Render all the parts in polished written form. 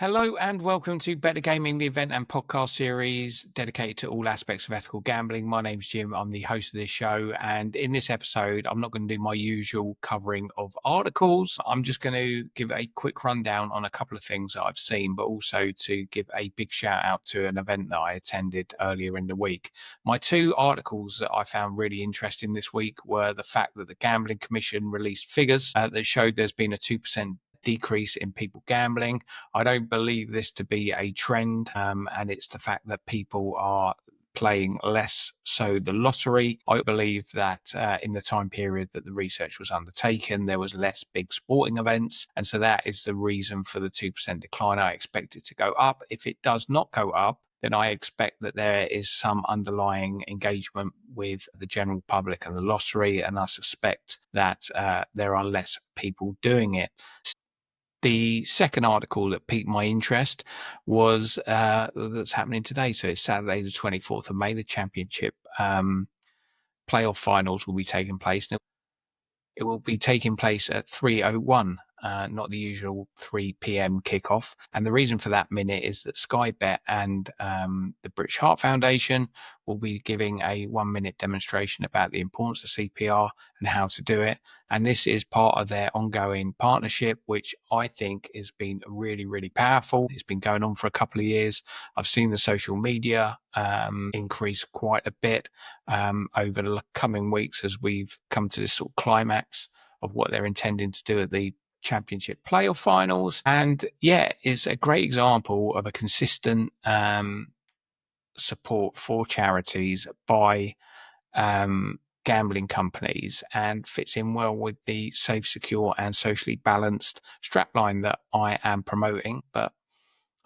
Hello and welcome to Better Gaming, the event and podcast series dedicated to all aspects of ethical gambling. My name's Jim. I'm the host of this show. And in this episode, I'm not going to do my usual covering of articles. I'm just going to give a quick rundown on a couple of things that I've seen, but also to give a big shout out to an event that I attended earlier in the week. My two articles that I found really interesting this week were the fact that the Gambling Commission released figures that showed there's been a 2% decrease in people gambling. I don't believe this to be a trend, and it's the fact that people are playing less so the lottery. I believe that in the time period that the research was undertaken, there was less big sporting events, and so that is the reason for the 2% decline. I expect it to go up. If it does not go up, then I expect that there is some underlying engagement with the general public and the lottery, and I suspect that there are less people doing it. The second article that piqued my interest was that's happening today. So it's Saturday, the 24th of May. The championship playoff finals will be taking place. Now, it will be taking place at 3:01. Not the usual 3 p.m. kickoff. And the reason for that minute is that Skybet and the British Heart Foundation will be giving a 1-minute demonstration about the importance of CPR and how to do it. And this is part of their ongoing partnership, which I think has been really, really powerful. It's been going on for a couple of years. I've seen the social media increase quite a bit over the coming weeks as we've come to this sort of climax of what they're intending to do at the championship playoff finals. And yeah, it's a great example of a consistent support for charities by gambling companies, and fits in well with the safe, secure and socially balanced strapline that I am promoting. But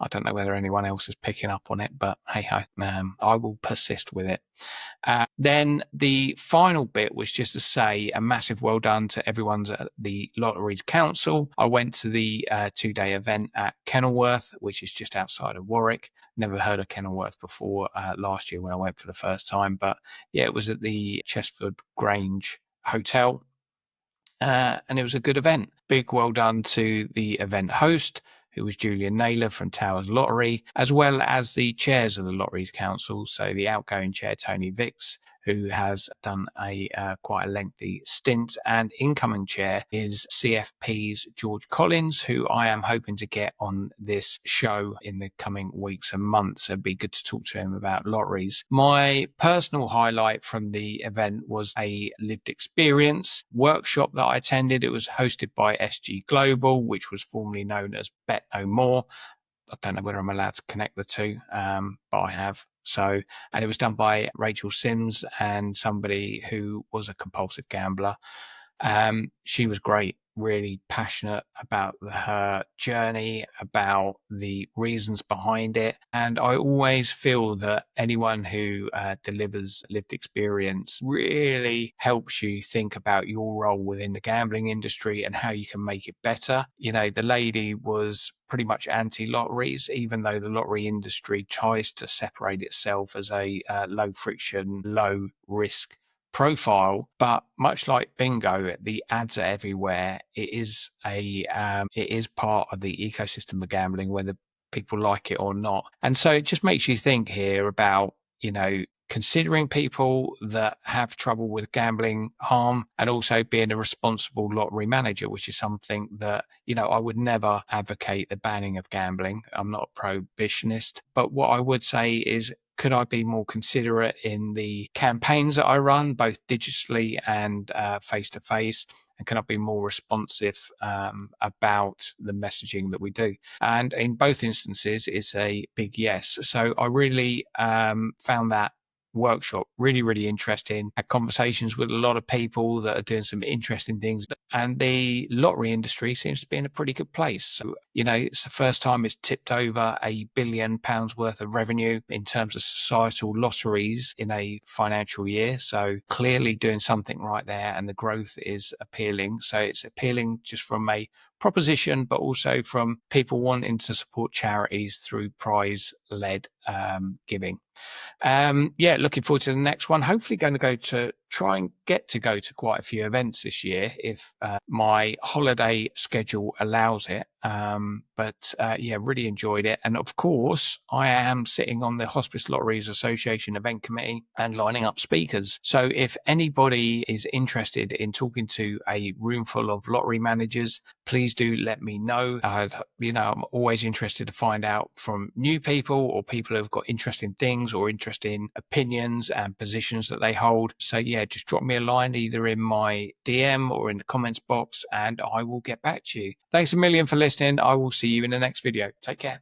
I don't know whether anyone else is picking up on it, but hey ho, I will persist with it. Then the final bit was just to say a massive well done to everyone's at the Lotteries Council. I went to the 2-day event at Kenilworth, which is just outside of Warwick. Never heard of Kenilworth before last year when I went for the first time, but yeah, it was at the Chestford Grange Hotel. And it was a good event. Big well done to the event host, who was Julian Naylor from Towers Lottery, as well as the chairs of the Lotteries Council. So the outgoing chair, Tony Vicks, who has done a quite a lengthy stint, and incoming chair is CFP's George Collins, who I am hoping to get on this show in the coming weeks and months. It'd be good to talk to him about lotteries. My personal highlight from the event was a lived experience workshop that I attended. It was hosted by SG Global, which was formerly known as Bet No More. I don't know whether I'm allowed to connect the two, but I have. So, and it was done by Rachel Sims and somebody who was a compulsive gambler. She was great, really passionate about her journey, about the reasons behind it. And I always feel that anyone who delivers lived experience really helps you think about your role within the gambling industry and how you can make it better. You know, the lady was pretty much anti-lotteries, even though the lottery industry tries to separate itself as a low friction, low risk profile. But much like bingo, the ads are everywhere. It is part of the ecosystem of gambling, whether people like it or not. And so it just makes you think here about, you know, considering people that have trouble with gambling harm, and also being a responsible lottery manager, which is something that, you know, I would never advocate the banning of gambling. I'm not a prohibitionist, but what I would say is, could I be more considerate in the campaigns that I run, both digitally and face-to-face? And can I be more responsive about the messaging that we do? And in both instances, it's a big yes. So I really found that workshop really, really interesting. Had conversations with a lot of people that are doing some interesting things, and the lottery industry seems to be in a pretty good place. So, you know, it's the first time it's tipped over £1 billion worth of revenue in terms of societal lotteries in a financial year. So clearly doing something right there, and the growth is appealing. So it's appealing just from a proposition, but also from people wanting to support charities through prize-led giving. Looking forward to the next one. Hopefully going to try and get to go to quite a few events this year if my holiday schedule allows it. Yeah, really enjoyed it. And of course, I am sitting on the Hospice Lotteries Association event committee and lining up speakers. So if anybody is interested in talking to a room full of lottery managers, please do let me know. I'm always interested to find out from new people or people who've got interesting things or interesting opinions and positions that they hold. So yeah, just drop me a line either in my DM or in the comments box and I will get back to you. Thanks a million for listening. I will see you in the next video. Take care.